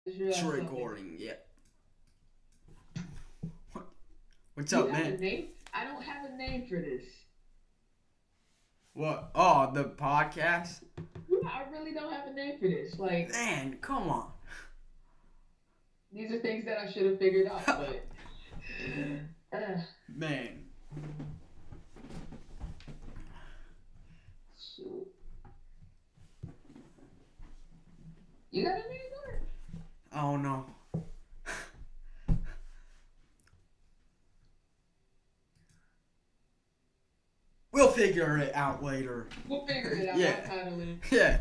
It's something. recording, yeah. What's Do you up, have a man? name? I don't have a name for this. What? Oh, the podcast? Yeah, I really don't have a name for this. Like, Man, come on. these are things that I should have figured out, but uh, Man. shoot. You got a name for it? I don't know. We'll figure it out later. We'll figure it out. Yeah. I'll title it. Yeah.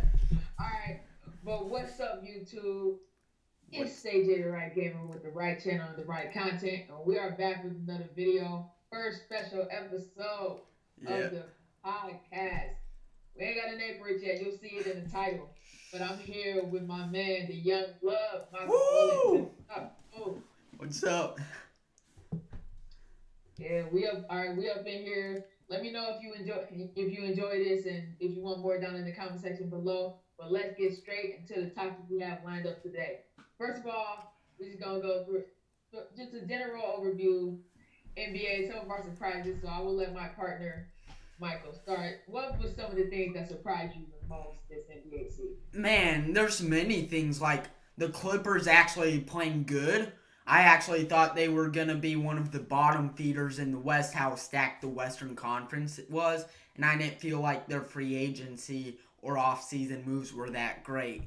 All right. But what's up, YouTube? What's It's AJ the Right Gamer with the right channel and the right content, and we are back with another video. First special episode Yeah. of the podcast. We ain't got a name for it yet. You'll see it in the title. But I'm here with my man, the young blood, Michael Bollig. Woo! Oh, What's up? yeah, we up. All right, we up in here. Let me know if you enjoy this and if you want more down in the comment section below. But let's get straight into the topic we have lined up today. First of all, we're just gonna go through just a general overview, NBA, some of our surprises. So I will let my partner Michael start. What was some of the things that surprised you the most this NBA season? Man, there's many things like the Clippers actually playing good. I actually thought they were going to be one of the bottom feeders in the West, how stacked the Western Conference was, and I didn't feel like their free agency or off-season moves were that great.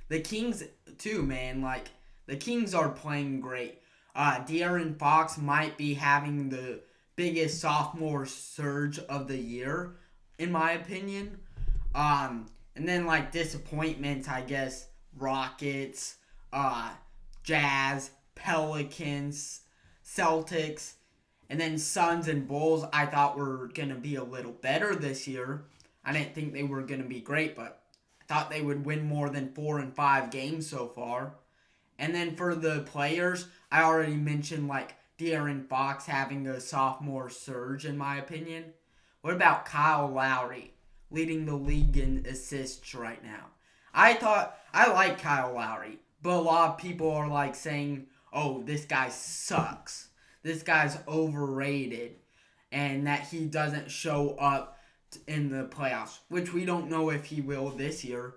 The Kings, too, man, like, the Kings are playing great. De'Aaron Fox might be having the biggest sophomore surge of the year, in my opinion. And then like disappointments, I guess Rockets, uh, Jazz, Pelicans, Celtics, and then Suns and Bulls. I thought were gonna be a little better this year. I didn't think they were gonna be great, but I thought they would win more than 4 and 5 games so far. And then for the players, I already mentioned like De'Aaron Fox having a sophomore surge, in my opinion. What about Kyle Lowry leading the league in assists right now? I thought I like Kyle Lowry, but a lot of people are like saying, "Oh, this guy sucks. This guy's overrated." And that he doesn't show up in the playoffs, which we don't know if he will this year.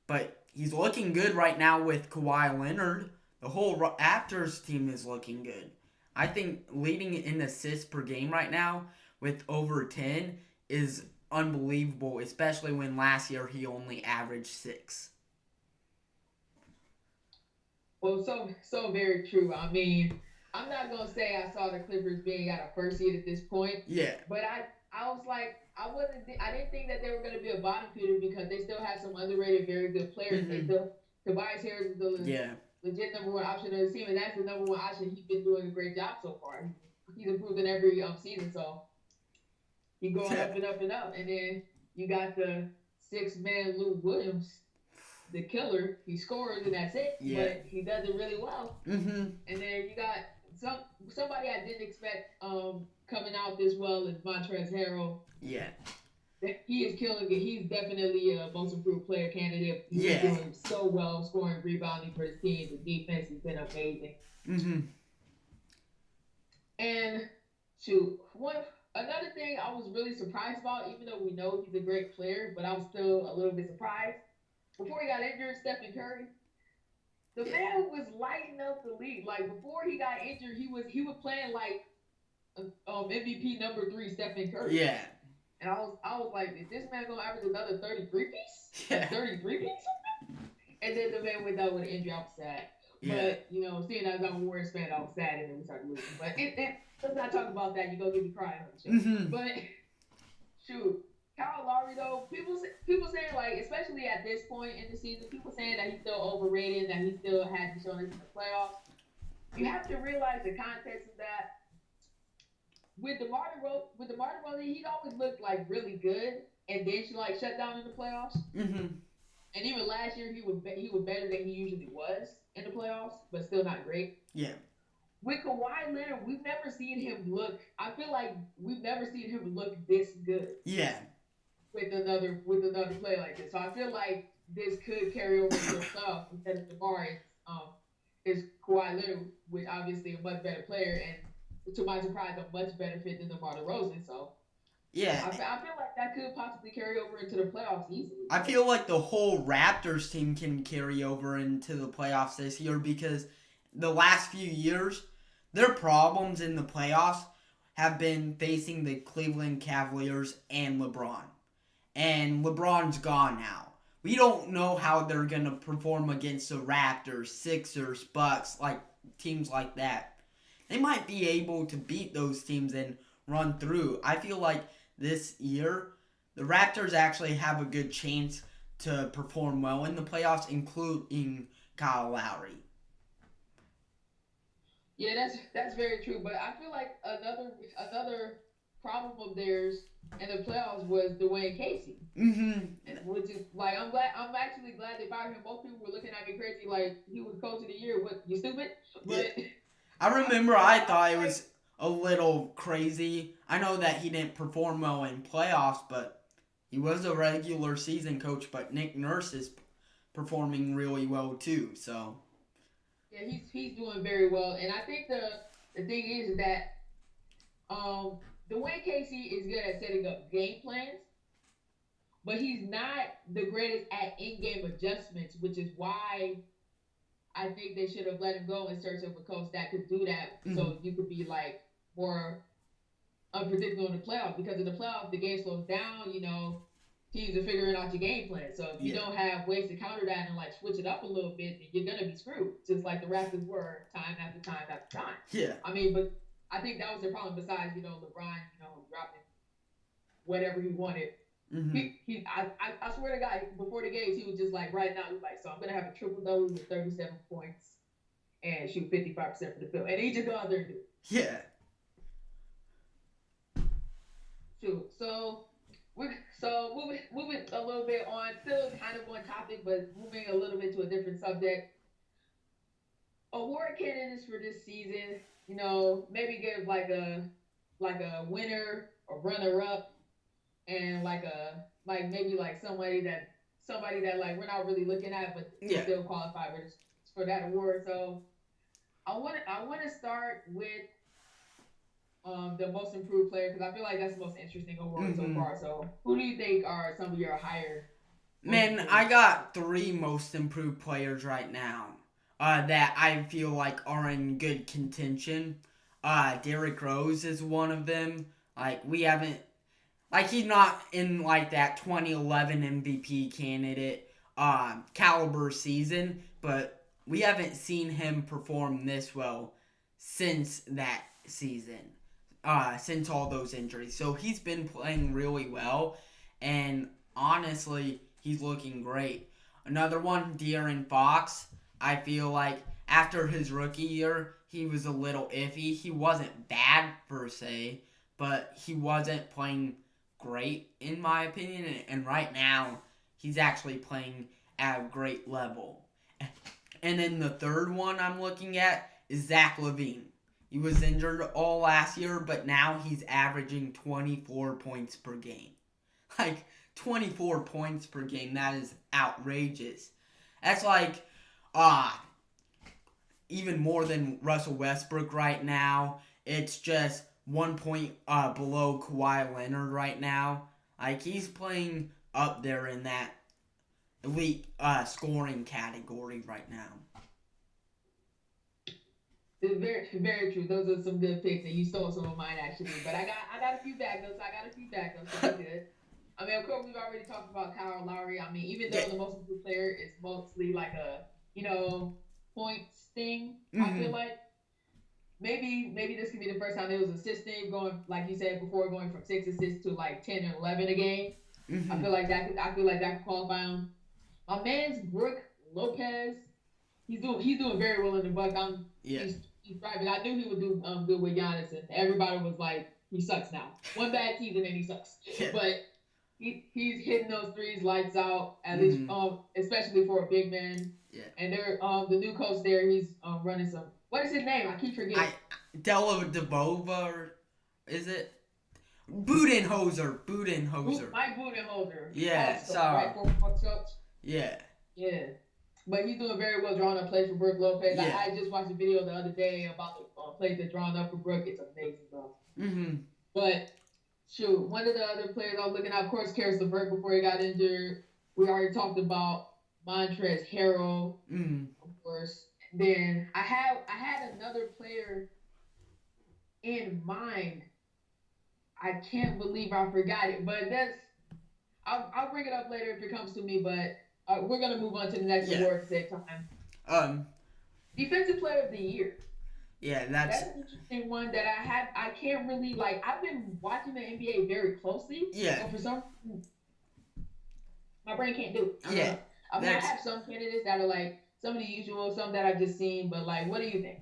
But he's looking good right now with Kawhi Leonard. The whole Raptors team is looking good. I think leading in assists per game right now with over 10 is unbelievable, especially when last year he only averaged 6. Well, so very true. I mean, I'm not gonna say I saw the Clippers being at a first seed at this point, Yeah. but I was like I didn't think that they were gonna be a bottom feeder because they still had some underrated, very good players. They Mm-hmm. still Tobias Harris is the Yeah. legit number one option of the team, and that's the number one option. He's been doing a great job so far. He's improved in every season, so he's going Yeah. up and up and up. And then you got the 6 man Lou Williams, the killer. He scores and that's it, Yeah. but he does it really well. Mm-hmm. And then you got somebody I didn't expect coming out this well is Montrezl Harrell. Yeah. He is killing it. He's definitely a most improved player candidate. He's Yeah. doing so well, scoring, rebounding for his team. The defense has been amazing. Mm-hmm. And shoot, another thing I was really surprised about, even though we know he's a great player, but I was still a little bit surprised. Before he got injured, Stephen Curry, the Yeah. man was lighting up the league. Like before he got injured, he was playing like MVP number three Stephen Curry. Yeah. And I was like, is this man gonna average another 33 piece? Yeah. 33 piece? And then the man went down with an injury. I was sad. Yeah. But seeing as I'm a Warriors fan, I was sad and then we started losing. But let's not talk about that. You go get me crying on the show. Mm-hmm. But shoot, Kyle Lowry though, people saying like, especially at this point in the season, people saying that he's still overrated, that he still hasn't shown us in the playoffs. You have to realize the context of that. With the Martin he'd always looked like really good, and then she like shut down in the playoffs. Mm-hmm. And even last year, he was better than he usually was in the playoffs, but still not great. Yeah. With Kawhi Leonard, we've never seen him look. I feel like we've never seen him look this good. Yeah. With another player like this, so I feel like this could carry over to the playoffs instead of tomorrow. is Kawhi Leonard, with obviously a much better player, and to my surprise, a much better fit than DeMar DeRozan. So Yeah, I feel like that could possibly carry over into the playoffs easily. I feel like the whole Raptors team can carry over into the playoffs this year because the last few years, their problems in the playoffs have been facing the Cleveland Cavaliers and LeBron. And LeBron's gone now. We don't know how they're going to perform against the Raptors, Sixers, Bucks, like teams like that. They might be able to beat those teams and run through. I feel like this year, the Raptors actually have a good chance to perform well in the playoffs, including Kyle Lowry. Yeah, that's very true. But I feel like another problem of theirs in the playoffs was Dwayne Casey, which is like I'm actually glad they fired him. Most people were looking at me crazy like he was coach of the year. What, you stupid? Yeah. But I remember I thought I it feel was a little crazy. I know that he didn't perform well in playoffs, but he was a regular season coach. But Nick Nurse is performing really well too. So yeah, he's doing very well, and I think the thing is that um Dwayne Casey is good at setting up game plans, but he's not the greatest at in-game adjustments, which is why I think they should have let him go in search of a coach that could do that, mm-hmm. so you could be like more unpredictable in the playoffs. Because in the playoffs, the game slows down. Teams are figuring out your game plan. So if you Yeah, don't have ways to counter that and like switch it up a little bit, then you're gonna be screwed. Just like the Raptors were time after time after time. yeah, I mean, but I think that was the problem. Besides, LeBron, dropping whatever he wanted. mm-hmm. I swear to God, before the games, he was just like, right now, he's like, so I'm gonna have a triple double with 37 points and shoot 55% for the field, and he just go out there and do it. Yeah. Shoot. So moving a little bit on, still kind of on topic, but moving a little bit to a different subject. Award candidates for this season, maybe give like a winner or runner up, and like maybe like somebody that like we're not really looking at, but Yeah. still qualify for that award. So I want to start with the most improved player, because I feel like that's the most interesting award so far. So who do you think are some of your higher most Man, improved? I got three most improved players right now that I feel like are in good contention. Derrick Rose is one of them. Like, we haven't, like, he's not in, like, that 2011 MVP candidate caliber season, but we haven't seen him perform this well since that season, since all those injuries. So he's been playing really well, and honestly, he's looking great. Another one, De'Aaron Fox. I feel like after his rookie year, he was a little iffy. He wasn't bad per se, but he wasn't playing great in my opinion. And right now, he's actually playing at a great level. And then the third one I'm looking at is Zach LaVine. He was injured all last year, but now he's averaging 24 points per game. Like, 24 points per game, that is outrageous. That's like, even more than Russell Westbrook right now. It's just 1 point below Kawhi Leonard right now. Like, he's playing up there in that elite scoring category right now. It's very very true. Those are some good picks, and you stole some of mine actually. But I got a few backups. So that's good. I mean, of course, we've already talked about Kyle Lowry. I mean, even though Yeah. the most improved player is mostly like a points thing, I feel Mm-hmm. like maybe this could be the first time it was assist thing, going like you said before, going from 6 assists to like 10 or 11 a game. Mm-hmm. I feel like that could qualify him. My man's Brooke Lopez. He's doing very well in the Bucks. Yeah. He's thriving. I knew he would do good with Giannis, and everybody was like, he sucks now. One bad season and he sucks. Yeah. But he's hitting those threes lights out, at least Mm-hmm. especially for a big man. Yeah. And they're the new coach there. He's running some. What is his name? I keep forgetting. Della Debova, or is it? Budenholzer. Mike Budenholzer. Yeah, Awesome. sorry. Right for Bucks coach. Yeah. Yeah. but he's doing very well drawing up plays for Brooke Lopez. Yeah. I just watched a video the other day about the plays that drawn up for Brooke. It's amazing, bro. Mm-hmm. But shoot, one of the other players I was looking at, of course, Karis LeVert before he got injured. We already talked about Montrezl Harrell, Mm-hmm. of course. Then I had another player in mind. I can't believe I forgot it, but I'll bring it up later if it comes to me. But we're gonna move on to the next Yeah. award to save time. Um. Defensive Player of the Year. Yeah. That's. That's an interesting one that I can't really like. I've been watching the NBA very closely, Yeah. but for some my brain can't do it. I don't Yeah. know. I mean, I That's. have some candidates that are like some of the usual, some that I've just seen, but like, what do you think?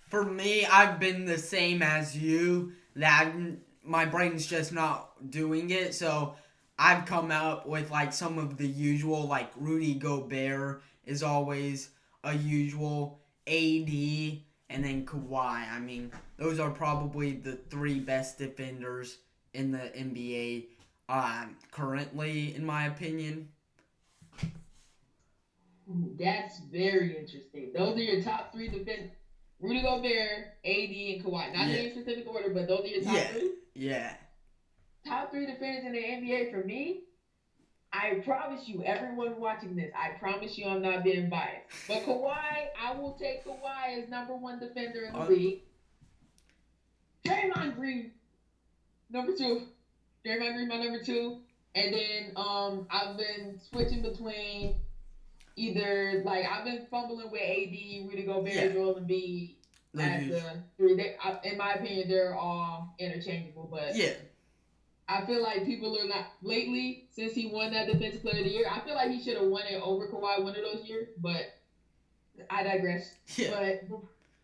For me, I've been the same as you. That my brain's just not doing it. So I've come up with like some of the usual, like Rudy Gobert is always a usual, AD, and then Kawhi. I mean, those are probably the three best defenders in the NBA currently, in my opinion. Ooh, that's very interesting. Those are your top three defenders. Rudy Gobert, AD, and Kawhi. Not in Yeah. any specific order, but those are your top Yeah. three. Yeah. Top three defenders in the NBA for me. I promise you, everyone watching this, I promise you I'm not being biased. But Kawhi, I will take Kawhi as number one defender in the league. Draymond Green, number two. Draymond Green, my number two. And then I've been switching between either like I've been fumbling with AD, Rudy Gobert, Yeah. Joel Embiid as the three. In my opinion, they're all interchangeable. But Yeah. I feel like people are not lately since he won that Defensive Player of the Year. I feel like he should have won it over Kawhi one of those years, but I digress. Yeah.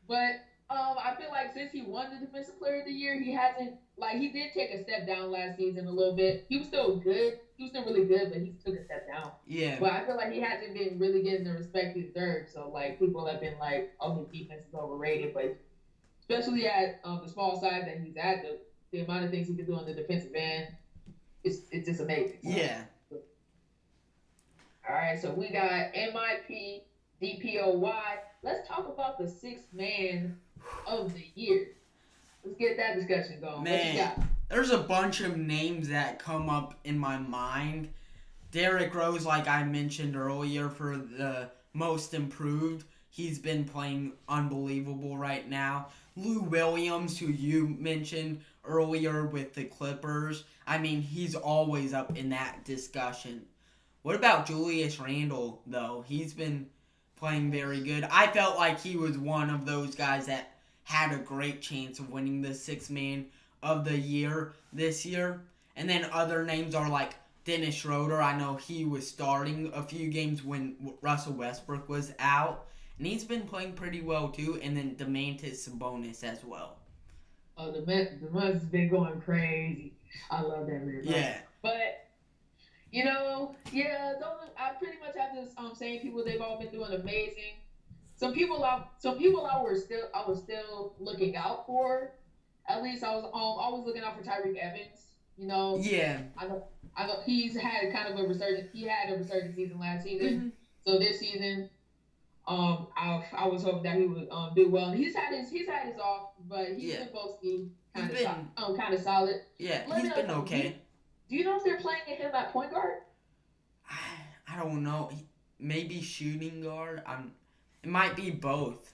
But I feel like since he won the Defensive Player of the Year, he hasn't like he did take a step down last season a little bit. He was still good. He was still really good, but he took a step down. Yeah. But I feel like he hasn't been really getting the respect he deserves. So like people have been like, oh, his defense is overrated, but especially at the small size that he's at, the amount of things he can do on the defensive end, it's just amazing. So, Yeah. all right, so we got MIP, DPOY. Let's talk about the sixth man of the year. Let's get that discussion going. What you got? There's a bunch of names that come up in my mind. Derrick Rose, like I mentioned earlier, for the most improved. He's been playing unbelievable right now. Lou Williams, who you mentioned earlier with the Clippers. I mean, he's always up in that discussion. What about Julius Randle, though? He's been playing very good. I felt like he was one of those guys that had a great chance of winning the sixth man of the year this year. And then other names are like Dennis Schroeder. I know he was starting a few games when Russell Westbrook was out. And he's been playing pretty well, too. And then Domantas Sabonis as well. Oh, the Mets has been going crazy. I love that man. Yeah. But, I pretty much have this saying people, they've all been doing amazing. Some people I was still looking out for. At least I was always looking out for Tyreek Evans. Yeah. I know he's had kind of a resurgence. He had a resurgent season last season. Mm-hmm. So this season, I was hoping that he would do well. And he's had his off, but he's been mostly kind of solid. Yeah, he's been okay. Do you know if they're playing him at point guard? I don't know. Maybe shooting guard. It might be both.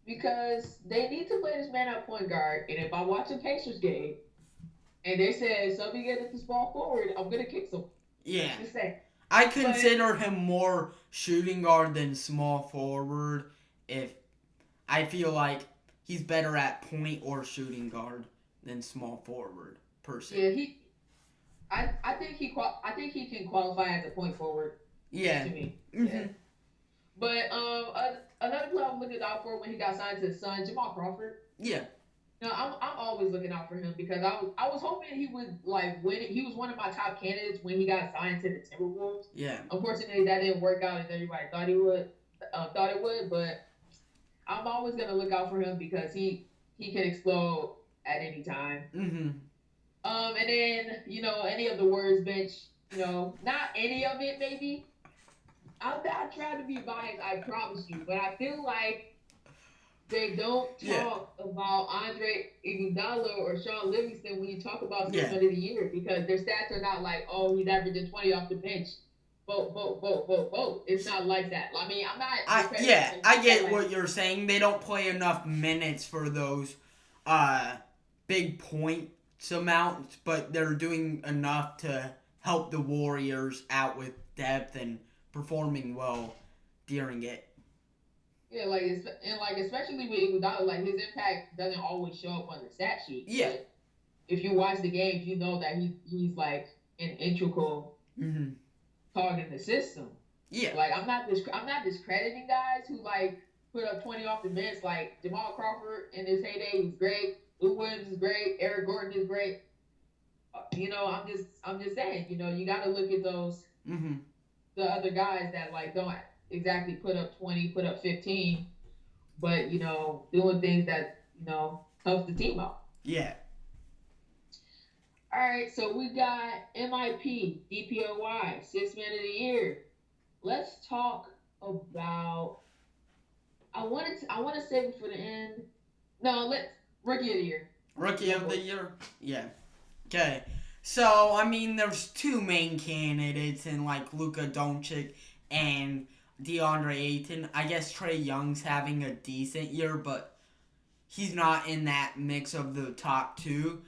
Because they need to play this man at point guard, and if I watch a Pacers game, and they said somebody get this ball forward, I'm gonna kick some. Yeah. Just say. I consider him more shooting guard than small forward. If I feel like he's better at point or shooting guard than small forward per se. Yeah, I think he can qualify as a point forward. Yeah. To me. Mm-hmm. Yeah. But another player I'm looking out for when he got signed to the Suns, Jamal Crawford. Yeah. I'm always looking out for him because I was hoping he would like win it. He was one of my top candidates when he got signed to the Timberwolves. Yeah. Unfortunately, that didn't work out as everybody thought it would. But I'm always gonna look out for him because he can explode at any time. Mm-hmm. And then any of the Warriors bench, not any of it maybe. I'm not trying to be biased, I promise you, but I feel like they don't Yeah, talk about Andre Iguodala or Sean Livingston when you talk about Six yeah. Men of the Year because their stats are not like, oh, he's averaging 20 off the bench. Vote, vote, vote, vote, vote. It's not like that. I mean, I'm not discrediting Yeah, them I that get like what you're saying. They don't play enough minutes for those uh big points amounts, but they're doing enough to help the Warriors out with depth and performing well during it. yeah, like it's and like especially with Iguodala, like his impact doesn't always show up on the stat sheet. Yeah. But if you watch the games, you know that he's like an integral Mhm. cog in the system. Yeah. Like I'm not discrediting guys who like put up 20 off the bench. Like Jamal Crawford in his heyday was great. Lou Williams is great. Eric Gordon is great. I'm just saying. You got to look at those Mhm. the other guys that like don't exactly put up 20, put up 15, but doing things that helps the team out. Yeah. All right, so we got MIP, DPOY, Six Man of the Year. Let's talk about. I want to save it for the end. No, let's Rookie of the Year. Rookie of the Year? Yeah. Okay. So, I mean, there's two main candidates in, like, Luka Doncic and DeAndre Ayton. I guess Trae Young's having a decent year, but he's not in that mix of the top two.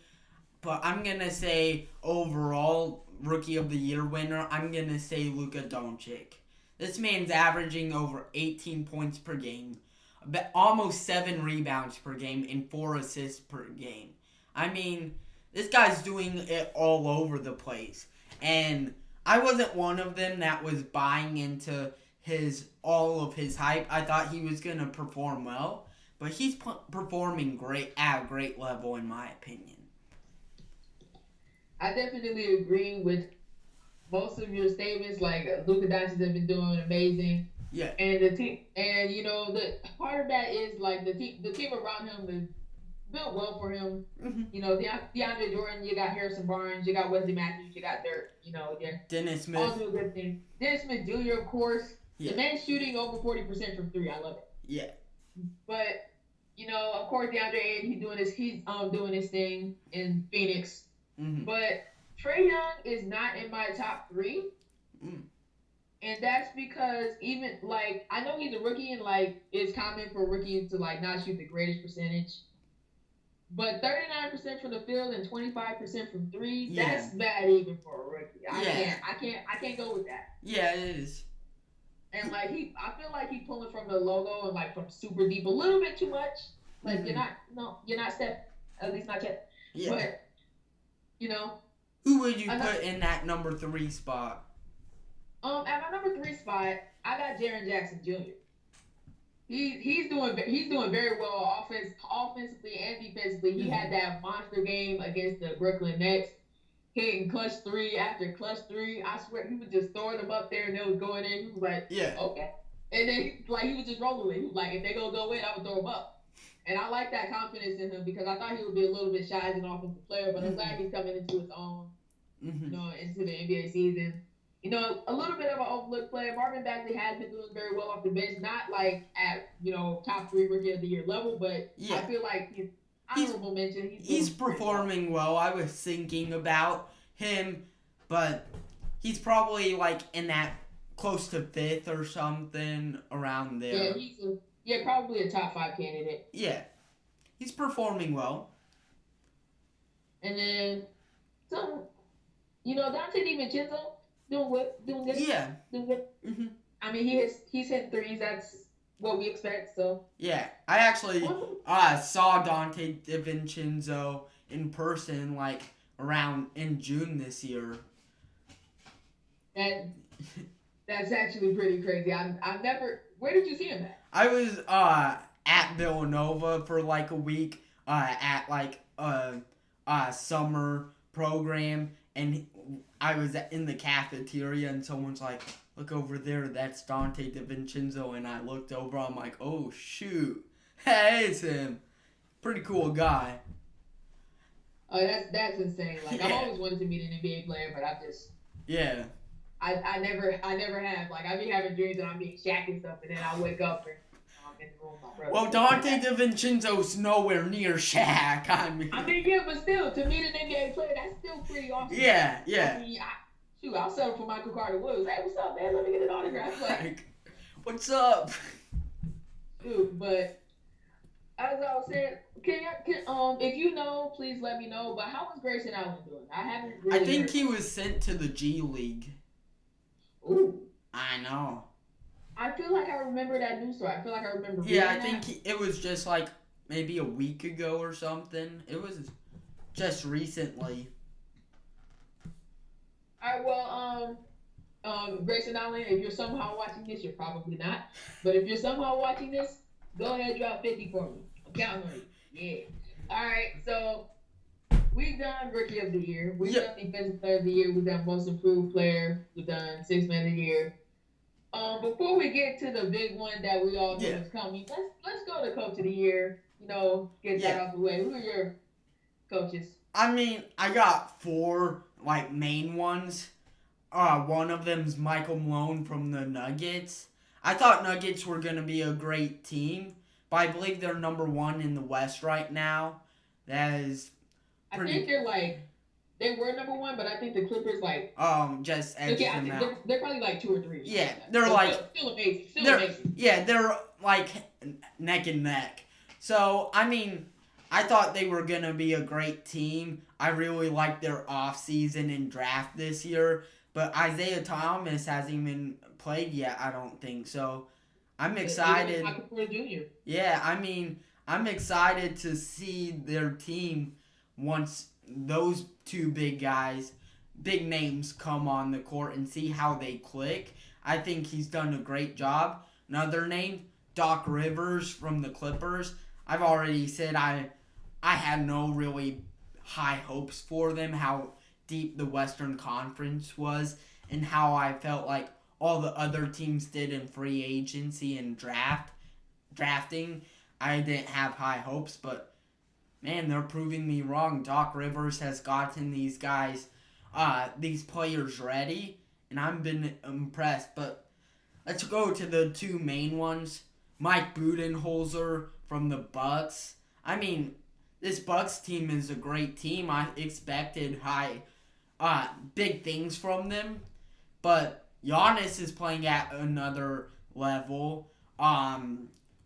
But I'm going to say, overall, Rookie of the Year winner, I'm going to say Luka Doncic. This man's averaging over 18 points per game, almost 7 rebounds per game, and 4 assists per game. I mean, this guy's doing it all over the place. And I wasn't one of them that was buying into all of his hype. I thought he was going to perform well, but he's performing great at a great level in my opinion. I definitely agree with most of your statements. Like Luka Doncic has been doing amazing. Yeah. And the team, and the part of that is like the team around him is built well for him. Mm-hmm. DeAndre Jordan, you got Harrison Barnes, you got Wesley Matthews, you got Dirk. Yeah, Dennis Smith. all doing good things. Dennis Smith Jr. of course. Yeah. The man's shooting over 40% from three. I love it. Yeah. But of course DeAndre Ayton, he's doing his thing in Phoenix. Mm-hmm. But Trae Young is not in my top three. Mm. And that's because even like I know he's a rookie and like it's common for rookies to like not shoot the greatest percentage. But 39% from the field and 25% from three, that's bad even for a rookie. I can't go with that. Yeah, it is. And like I feel like he's pulling from the logo and like from super deep a little bit too much. Like you're not Steph, at least not yet. Yeah. But who would you put in that number 3 spot? At my number 3 spot, I got Jaren Jackson Jr. He's doing very well offensively and defensively. He had that monster game against the Brooklyn Nets, hitting clutch 3 after clutch 3. I swear he was just throwing them up there and they was going in. He was like, okay. And then he was just rolling it. He was like, if they go in, I would throw them up. And I like that confidence in him because I thought he would be a little bit shy as an offensive player, but I'm glad he's coming into his own, into the NBA season. A little bit of an overlooked player. Marvin Bagley has been doing very well off the bench, not like at top 3 rookie of the year level, but I feel like he's honorable mention. He's performing well. I was thinking about him, but he's probably like in that close to 5th or something around there. Yeah, probably a top 5 candidate. Yeah, he's performing well. And then Dante DiVincenzo doing good. Yeah, doing good. Mm-hmm. I mean, he's hit threes. That's what we expect. So yeah, I actually saw Dante DiVincenzo in person like around in June this year. That's actually pretty crazy. I've never. Where did you see him at? I was at Villanova for like a week at like a summer program, and I was in the cafeteria and someone's like, look over there, that's Dante DiVincenzo, and I looked over, I'm like, oh shoot, that is him. Pretty cool guy. Oh, that's insane. Like I've always wanted to meet an NBA player, but I just I never have. Like I be having dreams that I'm being Shaq and stuff, and then I wake up and I'm in the room with my brother. Well, Dante DiVincenzo's nowhere near Shaq. I mean, Yeah, but still, to meet an NBA player, that's still pretty awesome. yeah, I yeah. mean, shoot, I'll settle for Michael Carter Williams. Hey, what's up, man? Let me get an autograph. Like, What's up? shoot, but as I was saying, if you know, please let me know. But how was Grayson Allen doing? I haven't I really think heard. he was sent to the G League. Ooh. I know. I feel like I remember that news story. I feel like I remember. Yeah, I think it was just like maybe a week ago or something. It was just recently. All right. Well, Grayson Allen, if you're somehow watching this, you're probably not. But if you're somehow watching this, go ahead, drop 50 for me. I'm counting on you. Yeah. All right. So we've done Rookie of the Year. We've done Defensive Player of the Year. We've done Most Improved Player. We've done Sixth Man of the Year. Before we get to the big one that we all know is coming, let's go to Coach of the Year. Get that out the way. Who are your coaches? I mean, I got 4 like main ones. One of them's Michael Malone from the Nuggets. I thought Nuggets were gonna be a great team, but I believe they're number 1 in the West right now. That is pretty. I think they were number 1, but I think the Clippers just edged them out. They're probably like 2 or 3. Yeah, they're still amazing. Amazing. Yeah, they're like neck and neck. So I mean, I thought they were gonna be a great team. I really liked their offseason and draft this year. But Isaiah Thomas hasn't even played yet, I don't think. So I'm excited. Michael Porter Jr. Yeah, I mean, I'm excited to see their team once those 2 big guys, big names come on the court and see how they click. I think he's done a great job. Another name, Doc Rivers from the Clippers. I've already said I had no really high hopes for them, how deep the Western Conference was, and how I felt like all the other teams did in free agency and drafting. I didn't have high hopes, but man, they're proving me wrong. Doc Rivers has gotten these guys, these players ready, and I've been impressed. But let's go to the 2 main ones. Mike Budenholzer from the Bucks. I mean, this Bucks team is a great team. I expected big things from them, but Giannis is playing at another level.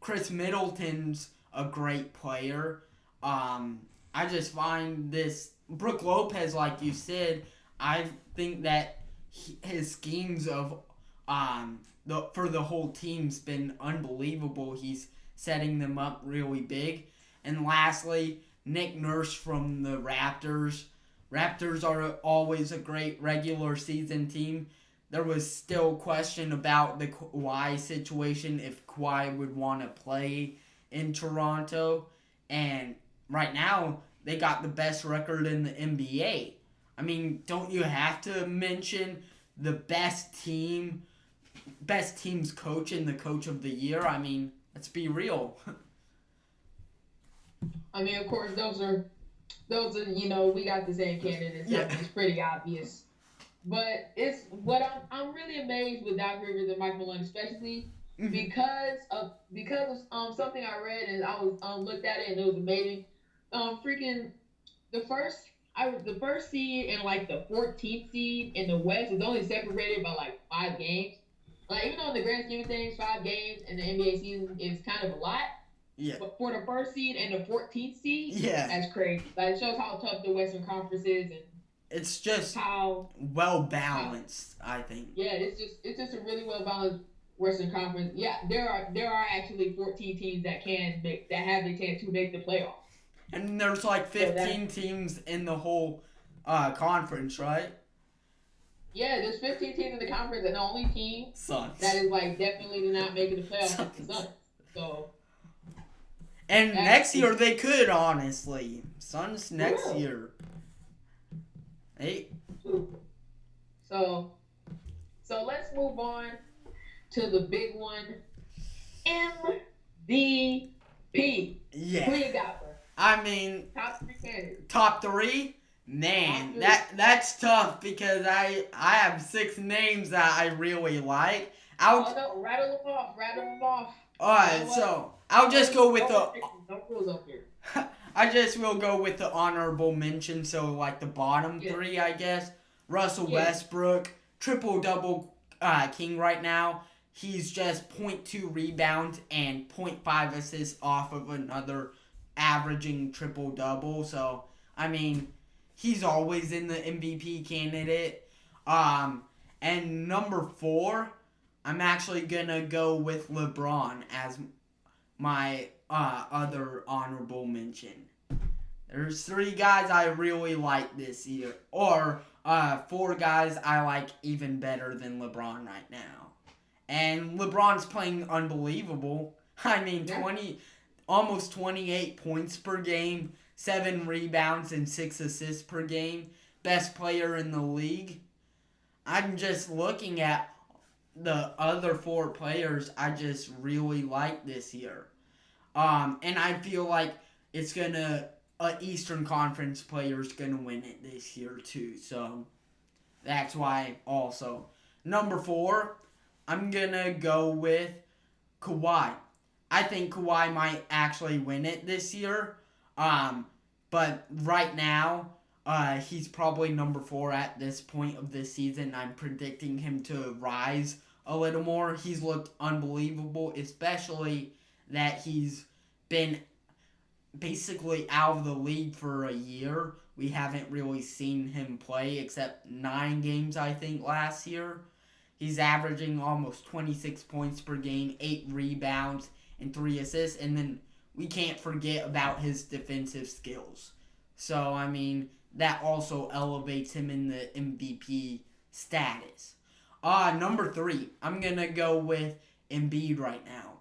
Chris Middleton's a great player. I just find this Brook Lopez, like you said, I think that his schemes of for the whole team's been unbelievable. He's setting them up really big. And lastly, Nick Nurse from the Raptors. Raptors are always a great regular season team. There was still question about the Kawhi situation, if Kawhi would want to play in Toronto. And right now, they got the best record in the NBA. I mean, don't you have to mention the best team's coach and the coach of the year? I mean, let's be real. I mean, of course, those are we got the same candidates. Yeah. It's pretty obvious. But it's what I'm really amazed with Doc Rivers and Mike Malone, especially because of something I read and I was looked at it and it was amazing. Freaking the first seed and like the 14th seed in the West is only separated by like 5 games. Like even though in the grand scheme of things, 5 games in the NBA season is kind of a lot. Yeah. But for the first seed and the 14th seed, yeah, that's crazy. Like it shows how tough the Western Conference is and it's just how well balanced, I think. Yeah, it's just a really well balanced Western Conference. Yeah, there are actually 14 teams that have the chance to make the playoffs. And there's like 15 teams in the whole conference, right? Yeah, there's 15 teams in the conference, and the only team Suns. that is like definitely not making the playoffs is the Suns. So. And next year they could, honestly. Suns next year. Hey. So let's move on to the big one. MVP. Yeah. Who you got, bro? I mean, top 3 candidates. Top 3? Man, After that's tough because I have six names that I really like. I'll oh no, rattle them off, rattle them off. You know alright, what? so I'll No, just go with no the restrictions, no rules up here. I just will go with the honorable mention. So like the bottom Yeah, three, I guess. Russell yeah. Westbrook, triple double king right now. He's just point 0.2 rebounds and point 0.5 assists off of another averaging triple double. So I mean, he's always in the MVP candidate. Um, and number four, I'm actually gonna go with LeBron as my other honorable mention. There's three guys I really like this year, or four guys I like even better than LeBron right now. And LeBron's playing unbelievable. I mean, Yeah. almost 28 points per game, 7 rebounds, and 6 assists per game. Best player in the league. I'm just looking at the other four players I just really like this year. And I feel like it's gonna Eastern Conference player's gonna win it this year too. So that's why also number four, I'm gonna go with Kawhi. I think Kawhi might actually win it this year. Um, but right now, he's probably number four at this point of this season. I'm predicting him to rise a little more. He's looked unbelievable, especially that he's been basically out of the league for a year. We haven't really seen him play except 9 games, I think, last year. He's averaging almost 26 points per game, 8 rebounds, and 3 assists. And then we can't forget about his defensive skills. So, I mean, that also elevates him in the MVP status. Number 3, I'm going to go with Embiid right now.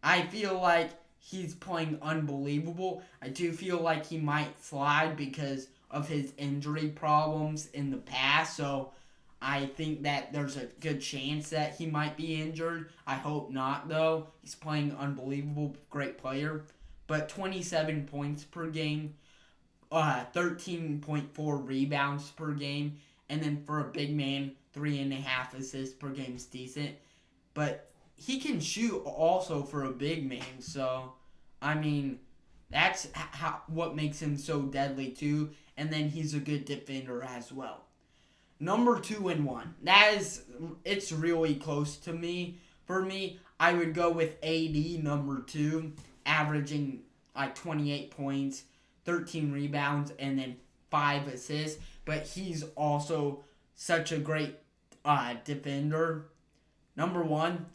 I feel like he's playing unbelievable. I do feel like he might slide because of his injury problems in the past. So I think that there's a good chance that he might be injured. I hope not, though. He's playing unbelievable, great player. But 27 points per game, 13.4 rebounds per game, and then for a big man, 3.5 assists per game is decent. But he can shoot also for a big man. So, I mean, that's what makes him so deadly too. And then he's a good defender as well. Number 2 and 1. It's really close to me. For me, I would go with AD number 2, averaging like 28 points, 13 rebounds, and then 5 assists. But he's also such a great defender. Number 1,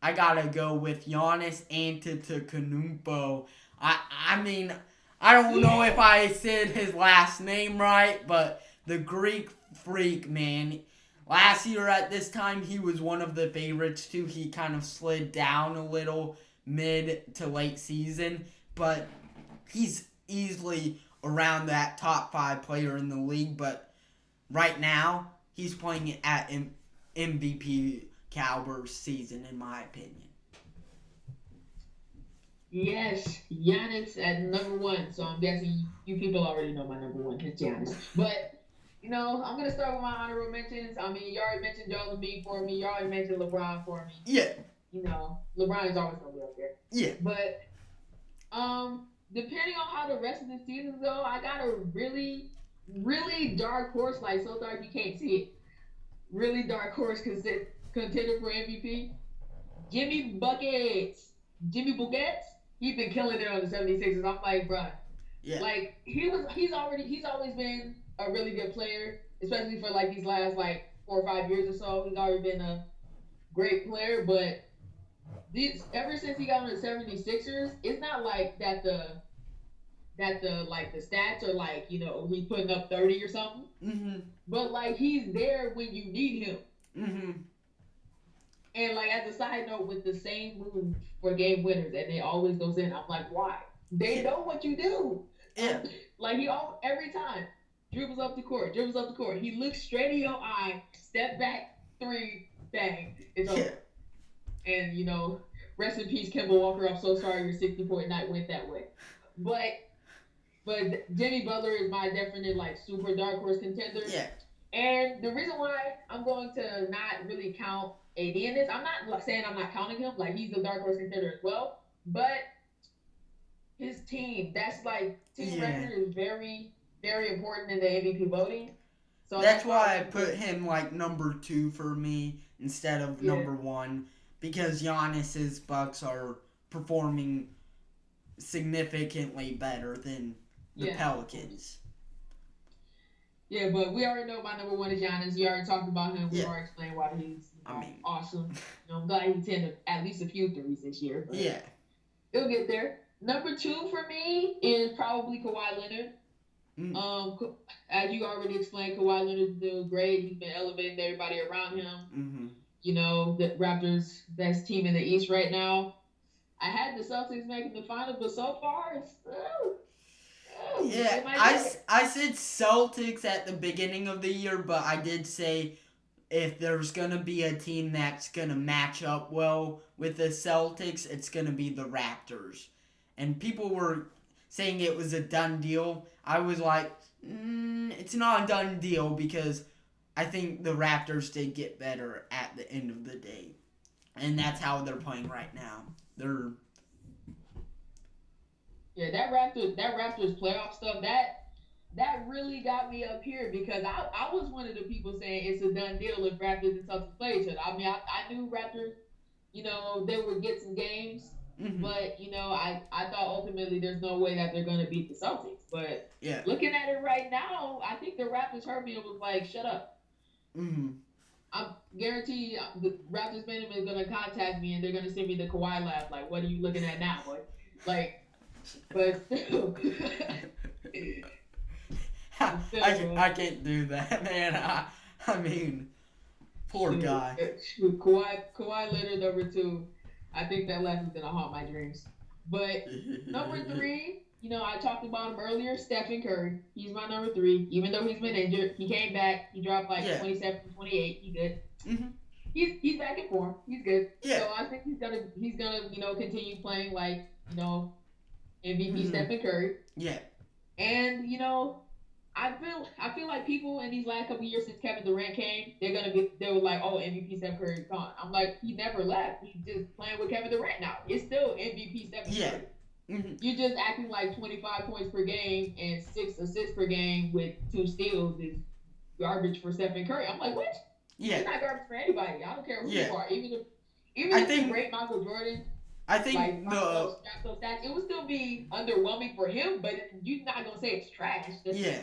I gotta go with Giannis Antetokounmpo. I mean, I don't know if I said his last name right, but the Greek freak, man. Last year at this time, he was one of the favorites too. He kind of slid down a little mid to late season, but he's easily around that top 5 player in the league. But right now, he's playing at MVP caliber season, in my opinion. Yes, Giannis at number one. So I'm guessing you people already know my number one is Giannis. But I'm gonna start with my honorable mentions. I mean, you already mentioned Joel Embiid for me. You already mentioned LeBron for me. Yeah. LeBron is always gonna be up there. Yeah. But depending on how the rest of the season go, I got a really, really dark horse, like so dark you can't see it. Really dark horse contender for MVP. Jimmy Buckets. Jimmy Buckets. He's been killing it on the 76ers. I'm like, bruh. Yeah. Like he's always been a really good player, especially for like these last like 4 or 5 years or so. He's already been a great player, but ever since he got on the 76ers, it's not like the stats are like, he's putting up 30 or something. Mm-hmm. But like he's there when you need him. Mm-hmm. And like as a side note, with the same move for game winners, and they always goes in. I'm like, why? They know what you do. Yeah. Like every time dribbles up the court. He looks straight in your eye, step back, 3, bang, it's over. And rest in peace, Kemba Walker. I'm so sorry your 60-point night went that way. But But Jimmy Butler is my definite like super dark horse contender. Yeah. And the reason why I'm going to not really count AD in this, I'm not like, saying I'm not counting him, like he's a dark horse contender as well. But his team, that's like team Yeah. record is very, very important in the MVP voting. So That's that's why I why I want to put put, him like number 2 for me instead of yeah, number 1 because Giannis's Bucks are performing significantly better than the yeah. Pelicans. Yeah, but we already know my number one is Giannis. You already talked about him. We Yeah. already explained why he's I mean, awesome. I'm glad he hit at least a few threes this year, but yeah. he'll get there. Number two for me is probably Kawhi Leonard. Mm, As you already explained, Kawhi Leonard's doing great. He's been elevating everybody around him. mm-hmm. You know, the Raptors' best team in the East right now. I had the Celtics making the final, but so far it's Yeah, they might make it. I said Celtics at the beginning of the year, but I did say if there's going to be a team that's going to match up well with the Celtics, it's going to be the Raptors. And people were saying it was a done deal. I was like, it's not a done deal because I think the Raptors did get better at the end of the day. And that's how they're playing right now. They're Yeah, that Raptors playoff stuff that really got me up here because I was one of the people saying it's a done deal if Raptors and Celtics play each other. I mean, I knew Raptors, you know, they would get some games, mm-hmm. but you know, I thought ultimately there's no way that they're gonna beat the Celtics. But Yeah. looking at it right now, I think the Raptors heard me and was like, "Shut up." Mm-hmm. I'm guaranteed the Raptors management is gonna contact me and they're gonna send me the Kawhi laugh. Like, what are you looking at now, boy? Like, but still, I can't do that, man. I mean, poor guy. Kawhi Leonard number two. I think that laugh is gonna haunt my dreams. But number three, you know, I talked about him earlier, Stephen Curry. He's my number three. Even though he's been injured, he came back. He dropped like Yeah. 27 from 28. He good. Mm-hmm. He's back in form. He's good. Yeah. So I think he's gonna you know continue playing like you know MVP Mm-hmm. Stephen Curry. Yeah. And you know I feel like people in these last couple years since Kevin Durant came, they were like, oh, MVP Steph Curry is gone. I'm like, he never left. He's just playing with Kevin Durant now. It's still MVP Steph Yeah. Curry. Mm-hmm. You're just acting like 25 points per game and 6 assists per game with 2 steals is garbage for Stephen Curry. I'm like, what? Yeah. He's not garbage for anybody. I don't care who Yeah. you are. Even I if think you rate Michael Jordan I think like the those stats, it would still be underwhelming for him. But you're not gonna say it's trash. yeah.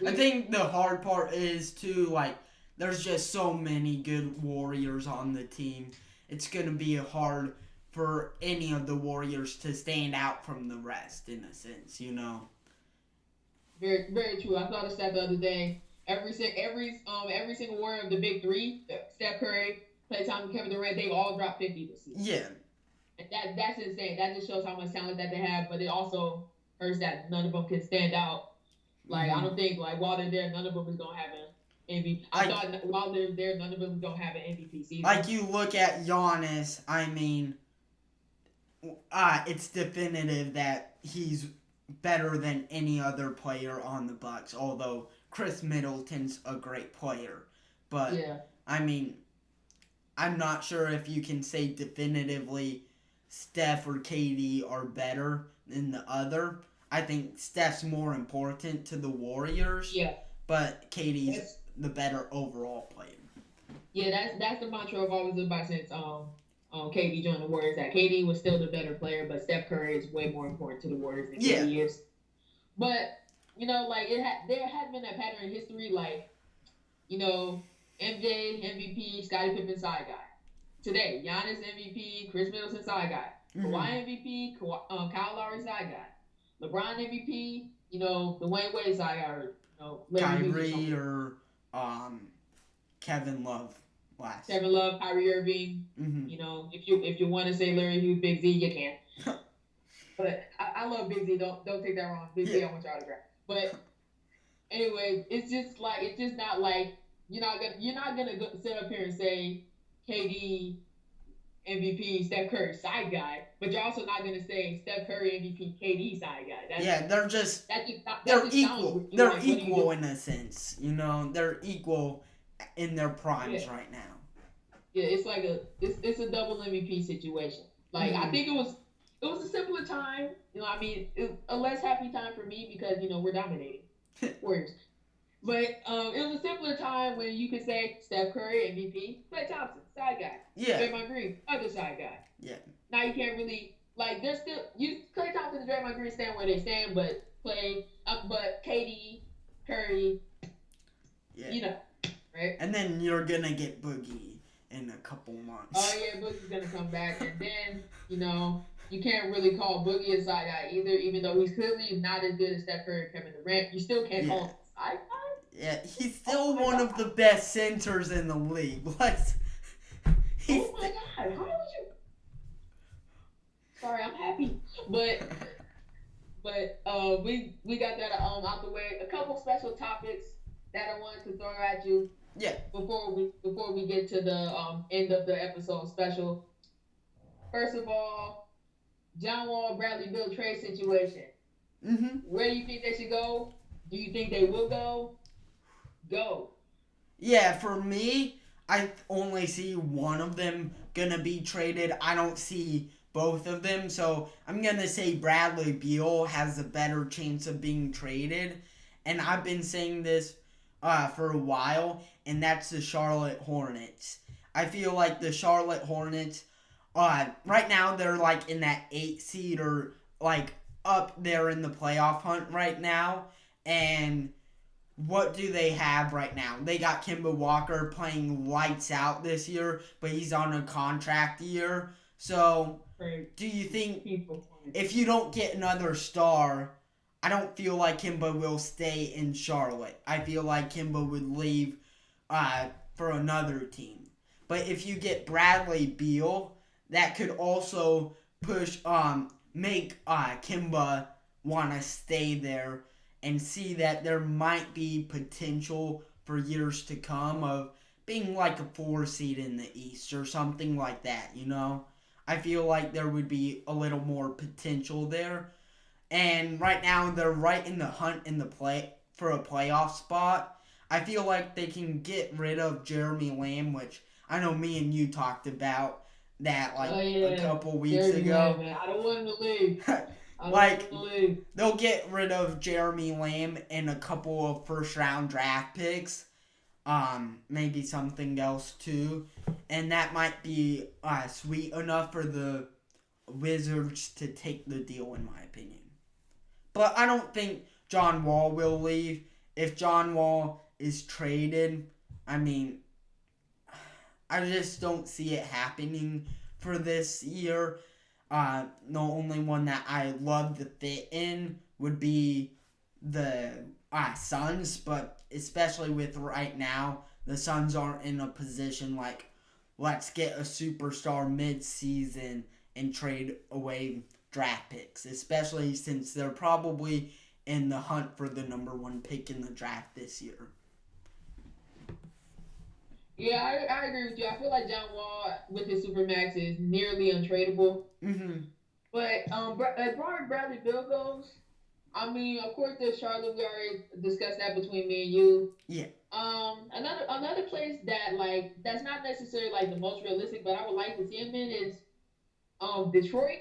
I think the hard part is too like there's just so many good Warriors on the team. It's gonna be hard for any of the Warriors to stand out from the rest in a sense, you know. Very, very true. I saw the stat the other day. Every single Warrior of the big three, Steph Curry, Klay Thompson, Kevin Durant, they all dropped 50 this season. Yeah. And that's insane. That just shows how much talent that they have. But it also hurts that none of them can stand out. Like I don't think like while they're there, none of them is gonna have an MVP. I thought while they're there, none of them is gonna have an MVP season. Like you look at Giannis, I mean, it's definitive that he's better than any other player on the Bucks. Although Chris Middleton's a great player, but yeah. I mean, I'm not sure if you can say definitively Steph or KD are better than the other. I think Steph's more important to the Warriors. Yeah. But KD's the better overall player. Yeah, that's the mantra I've always lived by since KD joined the Warriors. That KD was still the better player, but Steph Curry is way more important to the Warriors than KD is. But you know, like there has been a pattern in history, like you know, MJ MVP, Scottie Pippen side guy. Today, Giannis MVP, Chris Middleton side guy. Kawhi MVP, Kyle Lowry side guy. LeBron MVP, you know, Dwayne Wade side guy, or you know, Kyrie or Kevin Love last. Kevin Love, Kyrie Irving. Mm-hmm. You know, if you want to say Larry Hughes, Big Z, you can. But I love Big Z. Don't take that wrong. Big Z, I want your autograph. But anyway, it's just not like you're not gonna sit up here and say KD MVP, Steph Curry side guy, but you're also not going to say Steph Curry MVP, KD side guy. Yeah, That they're just sounds equal. weird. They're Like, what are you equal doing? in a sense. You know, they're equal in their Yeah, primes right now. yeah. It's like it's a double MVP situation. Like I Hmm. think it was a simpler time. You know, I mean, a less happy time for me because we're dominating Warriors. But it was a simpler time when you could say Steph Curry MVP, Klay Thompson side guy, Yeah, Draymond Green other side guy. yeah, Now you can't really like there's still you Klay Thompson and Draymond Green stand where they stand, but KD, Curry, yeah. you know, right? And then you're gonna get Boogie in a couple Oh months. yeah, Boogie's gonna come back, and then you can't really call Boogie a side guy either, even though he's clearly not as good as Steph Curry, Kevin Durant. You still can't Yeah, call him a side guy. yeah. He's Oh still my one of god! the best centers in the league. Like, he's. Oh my god! How would you? Sorry, I'm happy, but we got that out the way. A couple special topics that I wanted to throw at you Yeah. before we get to the end of the episode special. First of all, John Wall Bradley Bill trade situation. Mhm. Where do you think they should go? Do you think they will go? Go. Yeah, for me, I only see one of them gonna be traded. I don't see both of them, so I'm gonna say Bradley Beal has a better chance of being traded. And I've been saying this for a while, and that's the Charlotte Hornets. I feel like the Charlotte Hornets, right now they're like in that 8 seed or like up there in the playoff hunt right now, and what do they have right now? They got Kemba Walker playing lights out this year, but he's on a contract year. So, Great. do you think People. if you don't get another star, I don't feel like Kemba will stay in Charlotte. I feel like Kemba would leave for another team. But if you get Bradley Beal, that could also push make Kemba want to stay there and see that there might be potential for years to come of being like a 4 seed in the East or something like that, you know? I feel like there would be a little more potential there. And right now they're right in the hunt in the play for a playoff spot. I feel like they can get rid of Jeremy Lamb, which I know me and you talked about that like Oh a yeah, couple weeks Jeremy Lamb, ago. man. I don't want him to leave. I don't want Like him to leave. they'll get rid of Jeremy Lamb and a couple of first round draft picks. Maybe something else too. And that might be sweet enough for the Wizards to take the deal, in my opinion. But I don't think John Wall will leave. If John Wall is traded, I mean, I just don't see it happening for this year. The only one that I love to fit in would be the Suns, but especially with right now, the Suns aren't in a position like, let's get a superstar mid-season and trade away draft picks, especially since they're probably in the hunt for the number one pick in the draft this year. Yeah, I agree with you. I feel like John Wall with his supermax is nearly untradeable. Mm-hmm. But as far as Bradley Bill goes, I mean, of course, there's Charlotte. We already discussed that between me and you. Yeah. Another place that like that's not necessarily like the most realistic, but I would like to see him in is Detroit.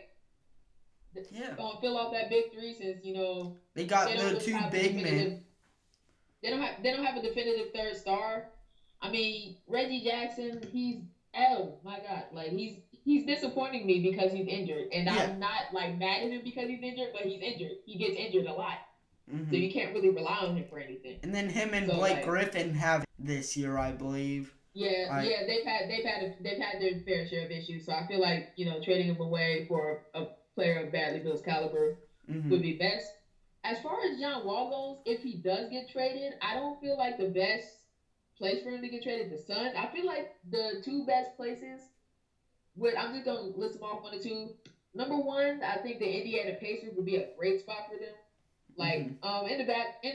Yeah. Fill out that big three since They got they don't the really two have a big men. definitive. They don't have a definitive third star. I mean, Reggie Jackson, he's oh my god, like he's disappointing me because he's injured, and Yeah. I'm not like mad at him because he's injured, but he's injured. He gets injured a lot, so Mm-hmm. you can't really rely on him for anything. And then him and So Blake like, Griffin have this year, I believe. yeah, Like, yeah, they've had their fair share of issues. So I feel like trading him away for a player of Bradley Bill's caliber mm-hmm. would be best. As far as John Wall goes, if he does get traded, I don't feel like the best place for him to get traded the Suns. I feel like the two best places. I'm just gonna list them off one or two. Number one, I think the Indiana Pacers would be a great spot for them. Like Mm-hmm. in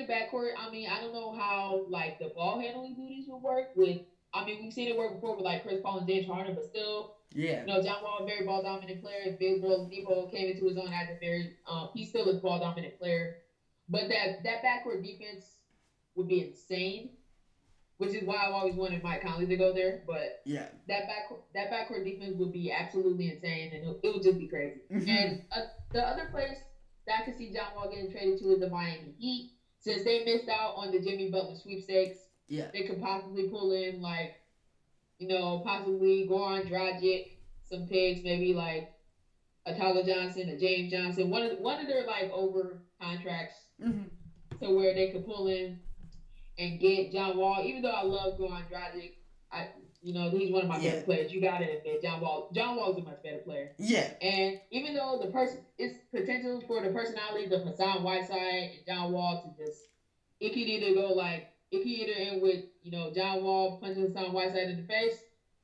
the backcourt, I mean, I don't know how like the ball handling duties would work with. I mean, we've seen it work before with like Chris Paul and James Harden, but still, Yeah. John Wall, a very ball dominant player. Big bro Depot came into his own as a very, he's still a ball dominant player. But that backcourt defense would be insane, which is why I've always wanted Mike Conley to go there. But Yeah. that backcourt defense would be absolutely insane, and it would just be crazy. Hmm. And the other place that I could see John Wall getting traded to is the Miami Heat. Since they missed out on the Jimmy Butler sweepstakes, Yeah. they could possibly pull in like possibly Goran Dragic, some picks, maybe like a Tyler Johnson, a James Johnson, one of their like over contracts Hmm. to where they could pull in and get John Wall. Even though I love Goran Dragic, I he's one of my Yeah. favorite players. You got to admit, John Wall is a much better player. Yeah. And even though it's potential for the personalities of Hassan Whiteside and John Wall to just, it could either end with John Wall punching Hassan Whiteside in the face,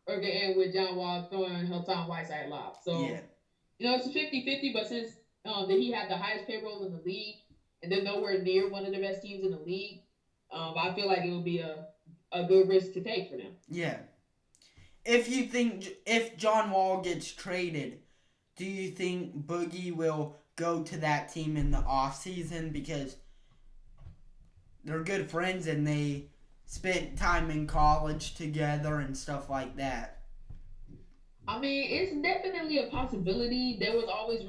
or it could end with John Wall throwing Hassan Whiteside lob. Yeah. So it's a 50-50, but since that he had the highest payroll in the league, and they're nowhere near one of the best teams in the league, I feel like it would be a good risk to take for them. Yeah. If John Wall gets traded, do you think Boogie will go to that team in the off season because they're good friends and they spent time in college together and stuff like that? I mean, it's definitely a possibility. There was always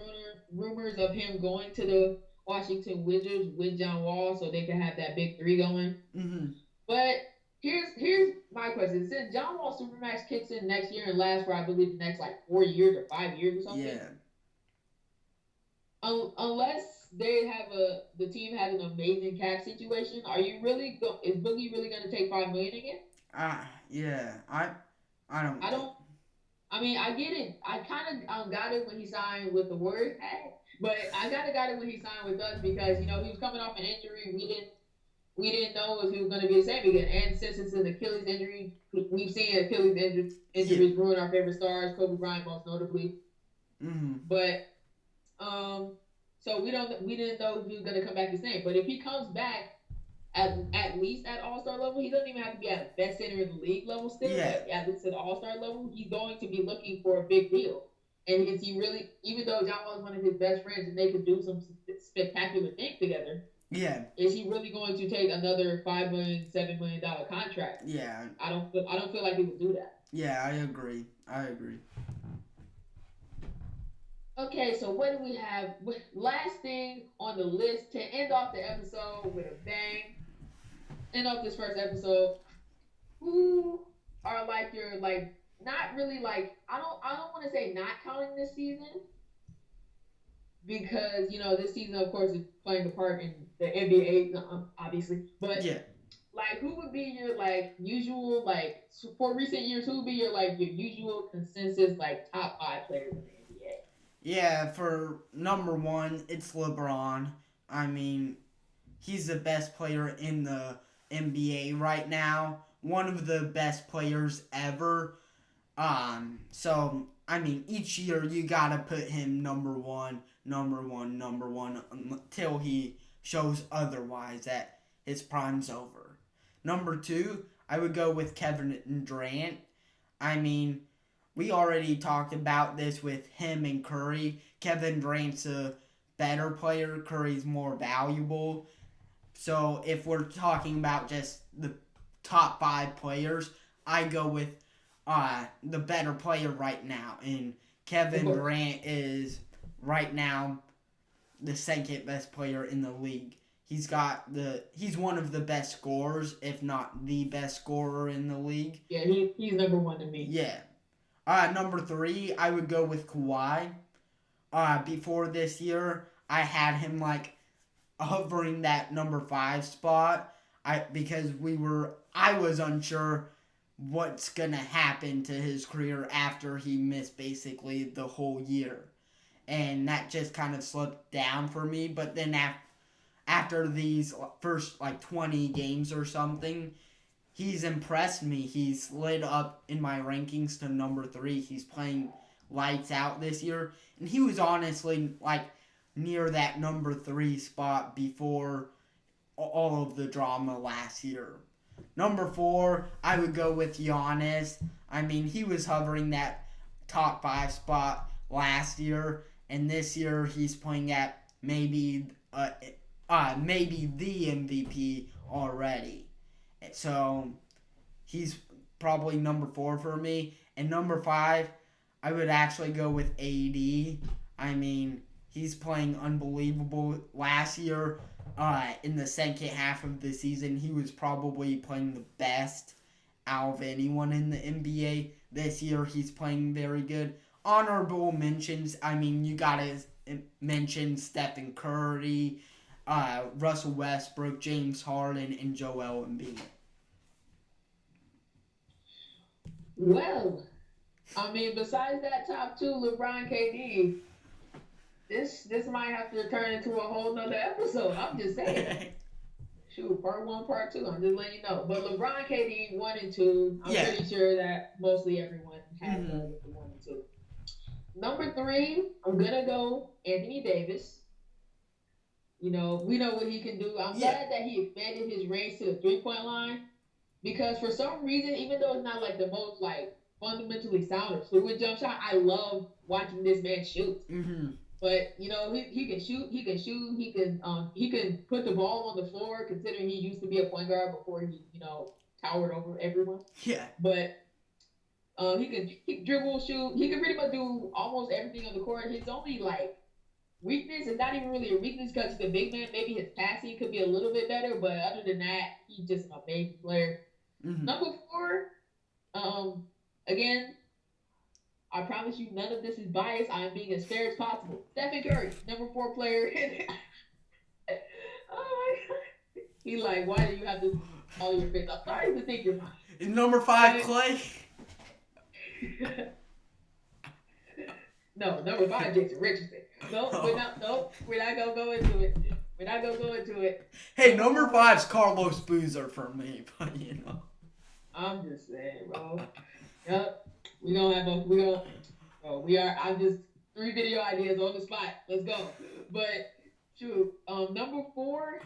rumors of him going to the Washington Wizards with John Wall, so they could have that big three going. Mm-hmm. But here's my question: since John Wall Supermax kicks in next year and lasts for I believe the next like 4 years or 5 years or something, Yeah. unless the team has an amazing cap situation, is Boogie really going to take 5 million again? Yeah. I don't I think. don't. I mean, I get it. I kind of got it when he signed with the Warriors, but I kind of got it when he signed with us because he was coming off an injury. We didn't know if he was going to be the same again. And since it's an Achilles injury, we've seen Yeah. injuries ruin our favorite stars, Kobe Bryant most notably. Mm-hmm. But so we didn't know if he was going to come back the same. But if he comes back at least at All Star level, he doesn't even have to be at best center in the league level still. Yeah. But at least at All Star level, he's going to be looking for a big deal. And is he really? Even though John Wall is one of his best friends and they could do some spectacular things together, Yeah. is he really going to take another $5 million, $7 million contract? Yeah. I don't feel like he would do that. Yeah, I agree. Okay, so what do we have? Last thing on the list to end off the episode with a bang. End off this first episode. Who are like your like not really like I don't want to say not counting this season because this season of course is playing a part in the NBA obviously, but Yeah. like who would be your like usual like for recent years who would be your like your usual consensus like top 5 players in the NBA? Yeah, for number one, it's LeBron. I mean, he's the best player in the NBA right now. One of the best players ever. So I mean, each year you gotta put him number one, until he shows otherwise that his prime's over. Number two, I would go with Kevin Durant. I mean, we already talked about this with him and Curry. Kevin Durant's a better player. Curry's more valuable. So if we're talking about just the top 5 players, I go with the better player right now. And Kevin Durant is right now the second best player in the league. He's one of the best scorers, if not the best scorer in the league. Yeah, he's number one to me. Yeah. Number 3, I would go with Kawhi. Before this year, I had him like hovering that number 5 spot. Because I was unsure what's gonna happen to his career after he missed basically the whole year, and that just kind of slipped down for me. But then after these first like 20 games or something, he's impressed me. He's slid up in my rankings to number 3. He's playing lights out this year, and he was honestly like near that number 3 spot before all of the drama last year. Number 4, I would go with Giannis. I mean, he was hovering that top 5 spot last year, and this year he's playing at maybe the MVP already. So he's probably number 4 for me. And number 5, I would actually go with AD. I mean, he's playing unbelievable. Last year, in the second half of the season, he was probably playing the best out of anyone in the NBA. This year, he's playing very good. Honorable mentions, I mean, you gotta mention Stephen Curry, Russell Westbrook, James Harden, and Joel Embiid. Well, I mean, besides that top two, LeBron, KD, this might have to turn into a whole nother episode. I'm just saying. Shoot, part one, part two. I'm just letting you know. But LeBron, KD, one and two. I'm Yeah. pretty sure that mostly everyone has with the one and two. Number three, I'm gonna go Anthony Davis. You know, we know what he can do. I'm glad that he expanded his range to the 3-point line because for some reason, even though it's not like the most like fundamentally sound or fluid jump shot, I love watching this man shoot. But you know, he can shoot, he can put the ball on the floor. Considering he used to be a point guard before he towered over everyone. Yeah. But he can dribble, shoot. He can pretty much do almost everything on the court. His only like weakness is not even really a weakness because he's a big man. Maybe his passing could be a little bit better, but other than that, he's just an amazing player. Number 4, again, I promise you none of this is biased. I'm being as fair as possible. Stephen Curry, number 4 player. Oh my God. He like, why do you have to call your face? I'm starting to think you're fine. Number 5, Clay. No, number 5, Jason Richardson. No, we're not gonna go into it. We're not gonna go into it. Hey, number 5's Carlos Boozer for me, but you know. I'm just saying, bro. Yep. I'm just 3 video ideas on the spot. Let's go. But shoot, number 4,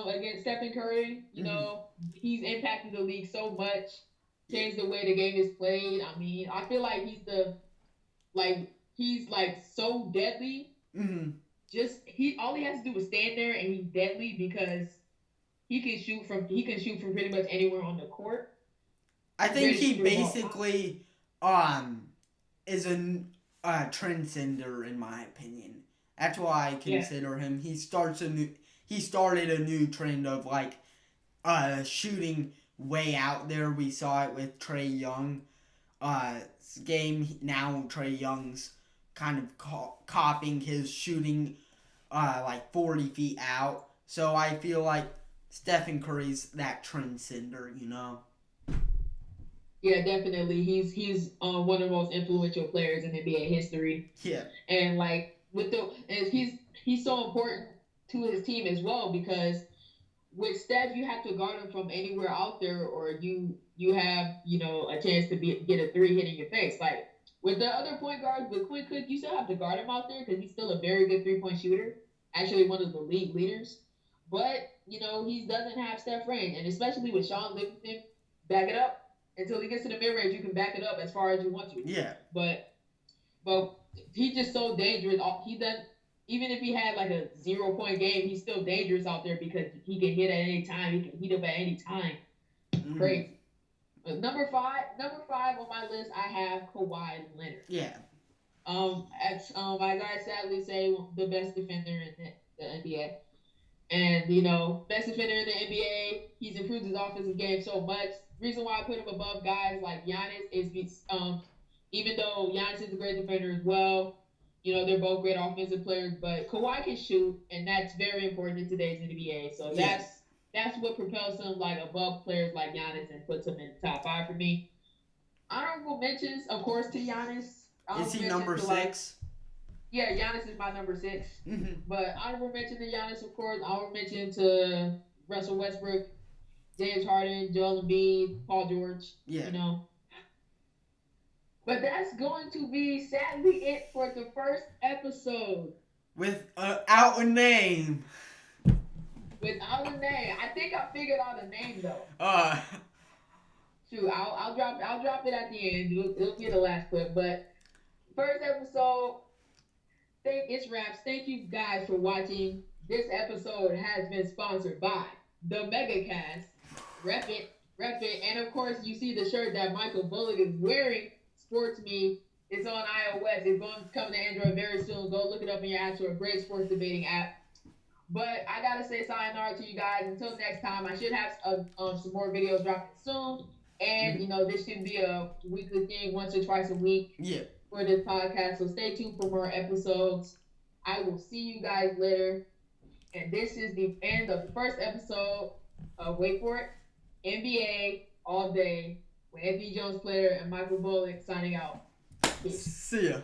against Stephen Curry, you know, he's impacted the league so much, changed the way the game is played. I mean, I feel like he's so deadly. Just all he has to do is stand there and he's deadly because he can shoot from pretty much anywhere on the court. I think he basically is a transcender in my opinion. That's why I consider him. He started a new trend of like shooting way out there. We saw it with Trae Young. Game now Trae Young's kind of copying his shooting like 40 feet out. So I feel like Stephen Curry's that transcender, you know. Yeah, definitely. He's one of the most influential players in NBA history. Yeah. And like he's so important to his team as well because with Steph you have to guard him from anywhere out there or you have, a chance to get a 3 hitting your face. Like with the other point guards, with Quinn Cook, you still have to guard him out there because he's still a very good 3-point shooter. Actually one of the league leaders. But, he doesn't have Steph range. And especially with Sean Livingston, back it up. Until he gets to the mid-range, you can back it up as far as you want to. Yeah. But he's just so dangerous. Even if he had like a 0-point game, he's still dangerous out there because he can hit at any time. He can heat up at any time. Crazy. Number five on my list, I have Kawhi Leonard. Yeah. I gotta sadly say the best defender in the NBA. And, best defender in the NBA, he's improved his offensive game so much. Reason why I put him above guys like Giannis is even though Giannis is a great defender as well, they're both great offensive players, but Kawhi can shoot, and that's very important in today's NBA. So that's what propels him like above players like Giannis and puts him in the top 5 for me. Honorable mentions, of course, to Giannis. Is he number 6? Yeah, Giannis is my number 6. But honorable mention to Giannis, of course. Honorable mention to Russell Westbrook, James Harden, Joel Embiid, Paul George. Yeah. But that's going to be sadly it for the first episode. Without a name. Without a name. I think I figured out a name though. Shoot, I'll drop it at the end. It'll be the last clip, but first episode. It's wraps. Thank you guys for watching. This episode has been sponsored by the MegaCast. Rep it, rep it, and of course you see the shirt that Michael Bollig is wearing. Sports Me. It's on iOS. It's going to come to Android very soon. Go look it up in your app store. Great sports debating app. But I gotta say sayonara to you guys. Until next time, I should have some more videos dropping soon. And this should be a weekly thing, once or twice a week. Yeah. For this podcast. So stay tuned for more episodes. I will see you guys later. And this is the end of the first episode of wait for it, NBA All Day with Anthony Jones player and Michael Bullock signing out. Peace. See ya.